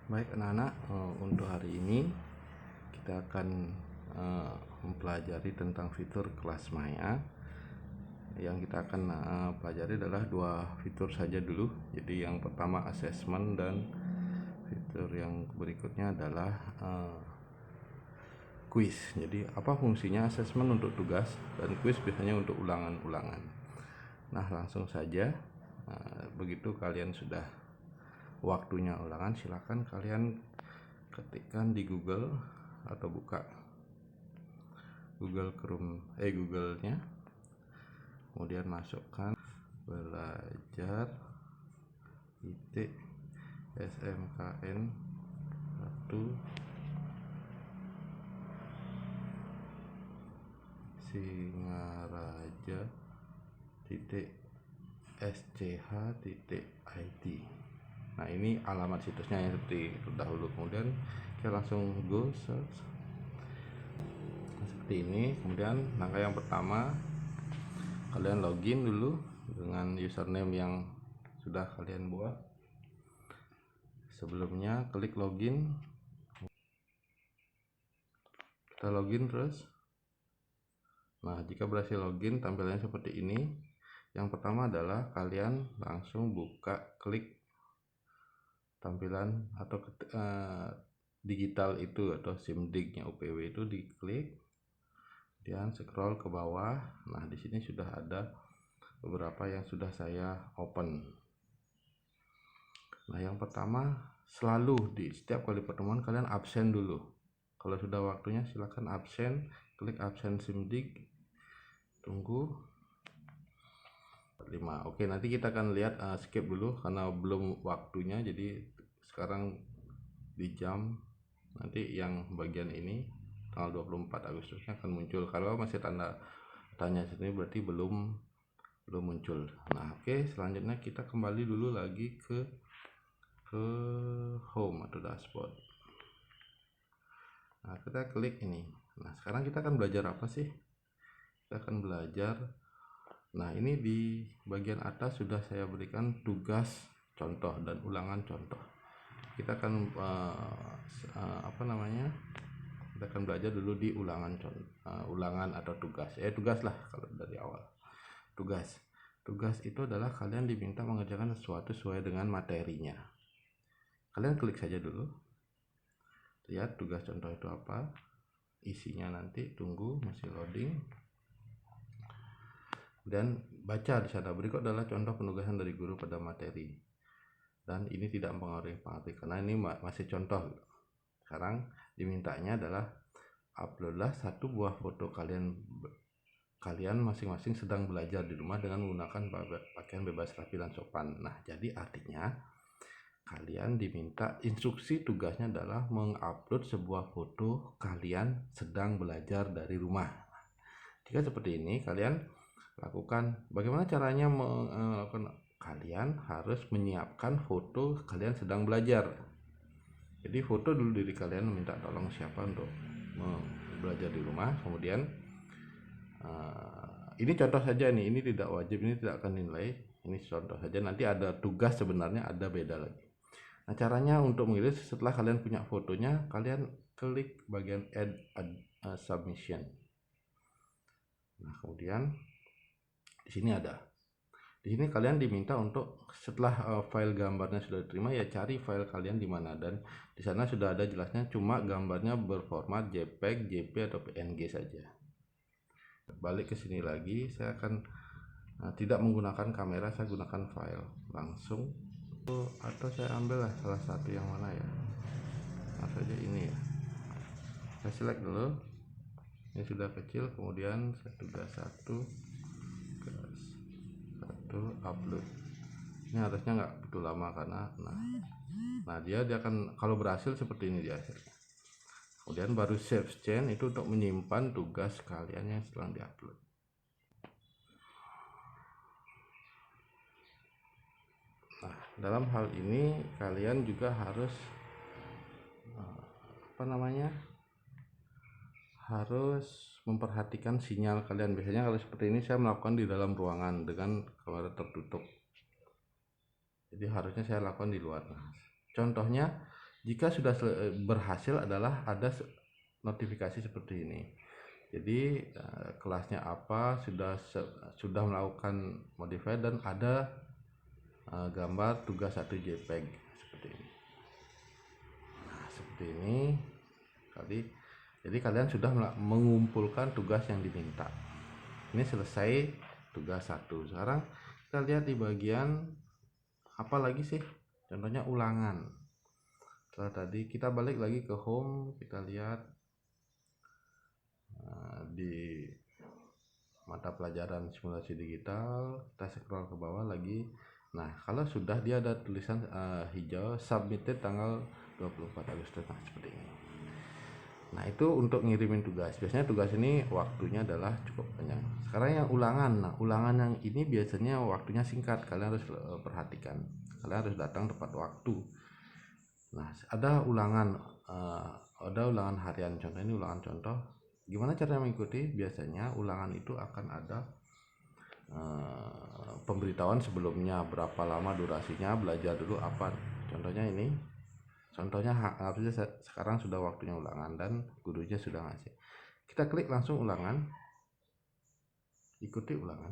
Baik anak-anak, untuk hari ini kita akan mempelajari tentang fitur kelas Maya. Yang kita akan pelajari adalah dua fitur saja dulu. Jadi yang pertama assessment, dan fitur yang berikutnya adalah quiz. Jadi apa fungsinya assessment untuk tugas dan quiz biasanya untuk ulangan-ulangan. Nah, langsung saja. Begitu kalian sudah waktunya ulangan, silakan kalian ketikkan di Google atau buka Google Chrome, Google-nya, kemudian masukkan belajar titik SMKN 1 Singaraja titik sch.id. Nah, ini alamat situsnya yang seperti terdahulu. Kemudian kita langsung go search seperti ini. Kemudian langkah yang pertama, kalian login dulu dengan username yang sudah kalian buat sebelumnya. Klik login, kita login terus. Nah, jika berhasil login, tampilannya seperti ini. Yang pertama adalah kalian langsung klik tampilan atau digital itu atau SIMDIG-nya UPW itu diklik, kemudian scroll ke bawah. Nah, di sini sudah ada beberapa yang sudah saya open. Nah, yang pertama, selalu di setiap kali pertemuan kalian absen dulu. Kalau sudah waktunya silakan absen, klik absen SIMDIG, tunggu 5. Oke, nanti kita akan lihat, skip dulu karena belum waktunya. Jadi sekarang di jam, nanti yang bagian ini tanggal 24 Agustusnya akan muncul. Kalau masih tanda tanya sini berarti belum muncul. Nah, oke, selanjutnya kita kembali dulu lagi ke home atau dashboard. Nah, kita klik ini. Nah, sekarang kita akan belajar apa sih? Kita akan belajar, nah, ini di bagian atas sudah saya berikan tugas contoh dan ulangan contoh. Kita akan kita akan belajar dulu di ulangan atau tugas. Tugas lah kalau dari awal. Tugas itu adalah kalian diminta mengerjakan sesuatu sesuai dengan materinya. Kalian klik saja dulu, lihat tugas contoh itu apa isinya, nanti tunggu masih loading, dan baca di sana. Berikut adalah contoh penugasan dari guru pada materi, dan ini tidak mempengaruhi karena ini masih contoh. Sekarang dimintanya adalah uploadlah satu buah foto kalian masing-masing sedang belajar di rumah dengan menggunakan pakaian bebas rapi dan sopan. Nah, jadi artinya kalian diminta, instruksi tugasnya adalah mengupload sebuah foto kalian sedang belajar dari rumah. Jika seperti ini, kalian lakukan. Bagaimana caranya melakukan? Kalian harus menyiapkan foto kalian sedang belajar. Jadi foto dulu diri kalian, minta tolong siapa untuk belajar di rumah. Kemudian ini contoh saja nih, ini tidak wajib, ini tidak akan nilai, ini contoh saja. Nanti ada tugas, sebenarnya ada beda lagi. Nah, caranya untuk mengiris, setelah kalian punya fotonya, kalian klik bagian add submission. Nah, kemudian di sini ada. Di sini kalian diminta untuk setelah file gambarnya sudah diterima, ya cari file kalian di mana, dan di sana sudah ada jelasnya, cuma gambarnya berformat JPEG, JP atau PNG saja. Balik ke sini lagi, saya akan tidak menggunakan kamera, saya gunakan file langsung, atau saya ambil lah salah satu yang mana ya. Nah, saja ini ya. Saya select dulu. Ini sudah kecil, kemudian saya tugas satu upload. Ini harusnya nggak begitu lama karena nah dia akan, kalau berhasil seperti ini dia hasilnya. Kemudian baru save change, itu untuk menyimpan tugas kalian yang setelah diupload. Nah, dalam hal ini kalian juga harus harus memperhatikan sinyal kalian. Biasanya kalau seperti ini saya melakukan di dalam ruangan dengan kamera tertutup, jadi harusnya saya lakukan di luar. Nah, contohnya Jika sudah berhasil adalah ada notifikasi seperti ini. Jadi kelasnya apa, sudah melakukan modify dan ada gambar tugas 1 JPEG seperti ini. Nah, seperti ini tadi. Jadi kalian sudah mengumpulkan tugas yang diminta. Ini selesai tugas 1. Sekarang kita lihat di bagian apa lagi sih? Contohnya ulangan. Setelah tadi kita balik lagi ke home, kita lihat di mata pelajaran simulasi digital, kita scroll ke bawah lagi. Nah, kalau sudah dia ada tulisan hijau submitted tanggal 24 Agustus. Nah, seperti ini. Nah, itu untuk ngirimin tugas. Biasanya tugas ini waktunya adalah cukup panjang. Sekarang yang ulangan. Nah, ulangan yang ini biasanya waktunya singkat. Kalian harus perhatikan. Kalian harus datang tepat waktu. Nah, ada ulangan harian. Contoh ini ulangan contoh. Gimana cara mengikuti? Biasanya ulangan itu akan ada pemberitahuan sebelumnya, berapa lama durasinya, belajar dulu apa. Contohnya ini. Contohnya harusnya sekarang sudah waktunya ulangan dan gurunya sudah ngasih. Kita klik langsung ulangan. Ikuti ulangan.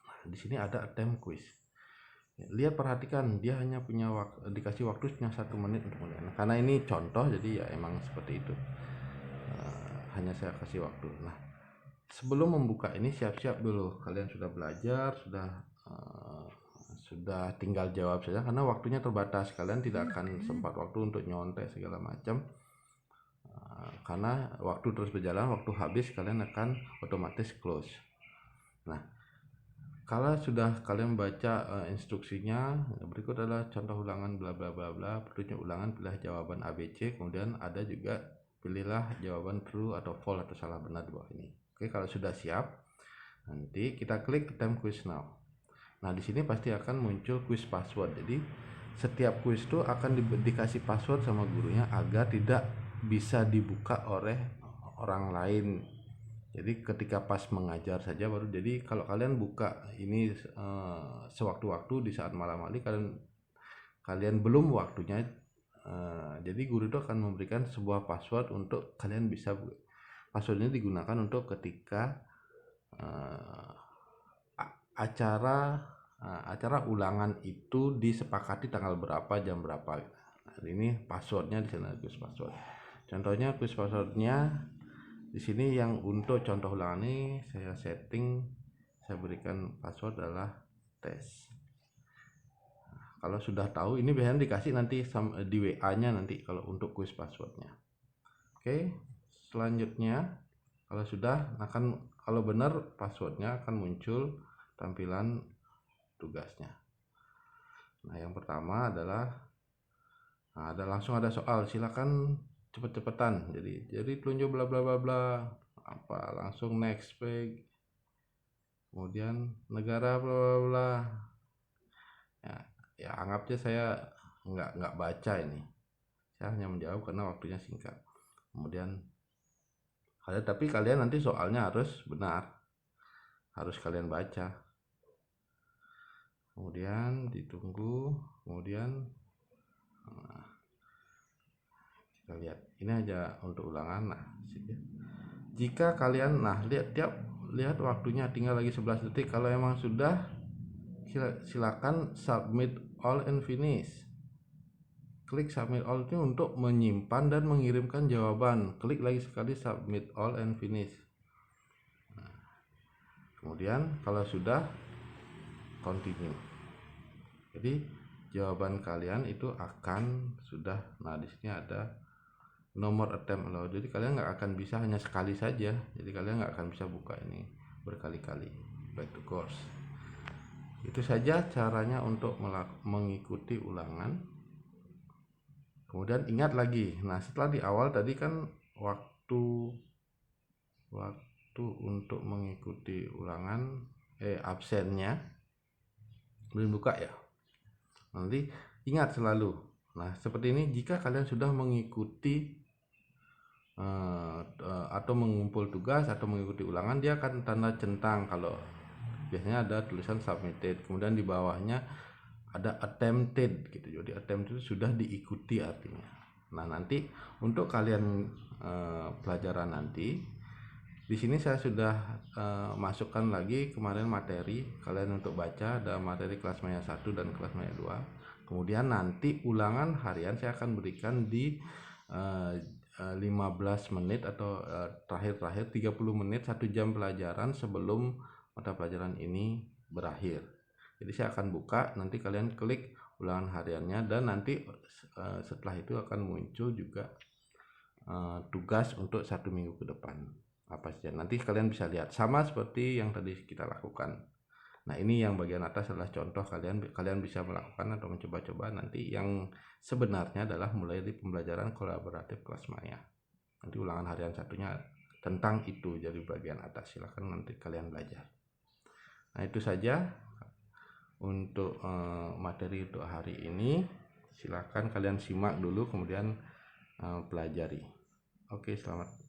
Nah, di sini ada attempt quiz. Lihat, perhatikan, dia hanya punya dikasih waktu hanya 1 menit untuk ulangan. Karena ini contoh, jadi ya emang seperti itu. Hanya saya kasih waktu. Nah, sebelum membuka ini siap-siap dulu. Kalian sudah belajar, sudah tinggal jawab saja karena waktunya terbatas. Kalian tidak akan sempat waktu untuk nyontek segala macam. Karena waktu terus berjalan, waktu habis kalian akan otomatis close. Nah, kalau sudah kalian baca instruksinya, berikut adalah contoh ulangan bla bla bla bla. Petunjuk ulangan, pilih jawaban ABC, kemudian ada juga pilihlah jawaban true atau false atau salah benar di bawah ini. Oke, kalau sudah siap, nanti kita klik attempt quiz now. Nah, di sini pasti akan muncul quiz password. Jadi setiap quiz itu akan dikasih password sama gurunya agar tidak bisa dibuka oleh orang lain. Jadi ketika pas mengajar saja baru. Jadi kalau kalian buka ini sewaktu-waktu di saat malam hari, kalian belum waktunya. Jadi guru itu akan memberikan sebuah password untuk kalian bisa. Passwordnya digunakan untuk ketika acara ulangan itu disepakati tanggal berapa, jam berapa. Nah, ini passwordnya di sana, quiz password. Contohnya quiz passwordnya di sini yang untuk contoh ulangan ini saya setting, saya berikan password adalah tes. Nah, kalau sudah tahu ini biasanya dikasih nanti di WA-nya nanti kalau untuk quiz passwordnya. Oke, selanjutnya kalau benar passwordnya akan muncul tampilan tugasnya. Nah, yang pertama adalah langsung ada soal, silakan cepet-cepetan. Jadi telunjuk bla bla bla bla apa, langsung next page. Kemudian negara bla bla bla. Ya anggapnya saya nggak baca ini. Saya hanya menjawab karena waktunya singkat. Kemudian tapi kalian nanti soalnya harus benar. Harus kalian baca. Kemudian ditunggu, kemudian kita lihat ini aja untuk ulangan. Nah, jika kalian lihat waktunya tinggal lagi 11 detik. Kalau emang sudah, silakan submit all and finish. Klik submit all itu untuk menyimpan dan mengirimkan jawaban. Klik lagi sekali submit all and finish. Nah, kemudian kalau sudah, continue. Jadi jawaban kalian itu akan sudah. Nah, di sini ada nomor attempt allowed. Jadi kalian nggak akan bisa hanya sekali saja. Jadi kalian nggak akan bisa buka ini berkali-kali. Back to course. Itu saja caranya untuk mengikuti ulangan. Kemudian ingat lagi. Nah, setelah di awal tadi kan waktu untuk mengikuti ulangan absennya belum buka ya. Nanti ingat selalu. Nah, seperti ini jika kalian sudah mengikuti atau mengumpul tugas atau mengikuti ulangan, dia akan tanda centang. Kalau biasanya ada tulisan submitted, kemudian di bawahnya ada attempted gitu. Jadi attempted itu sudah diikuti artinya. Nah, nanti untuk kalian pelajaran nanti di sini saya sudah masukkan lagi kemarin materi kalian untuk baca, ada materi kelas maya 1 dan kelas maya 2. Kemudian nanti ulangan harian saya akan berikan di 15 menit atau terakhir 30 menit 1 jam pelajaran sebelum mata pelajaran ini berakhir. Jadi saya akan buka, nanti kalian klik ulangan hariannya, dan nanti setelah itu akan muncul juga tugas untuk 1 minggu ke depan apa saja. Nanti kalian bisa lihat sama seperti yang tadi kita lakukan. Nah, ini yang bagian atas adalah contoh kalian bisa melakukan atau mencoba-coba. Nanti yang sebenarnya adalah mulai dari pembelajaran kolaboratif kelas maya. Nanti ulangan harian satunya tentang itu, jadi bagian atas. Silakan nanti kalian belajar. Nah, itu saja untuk materi untuk hari ini. Silakan kalian simak dulu kemudian pelajari. Oke, selamat.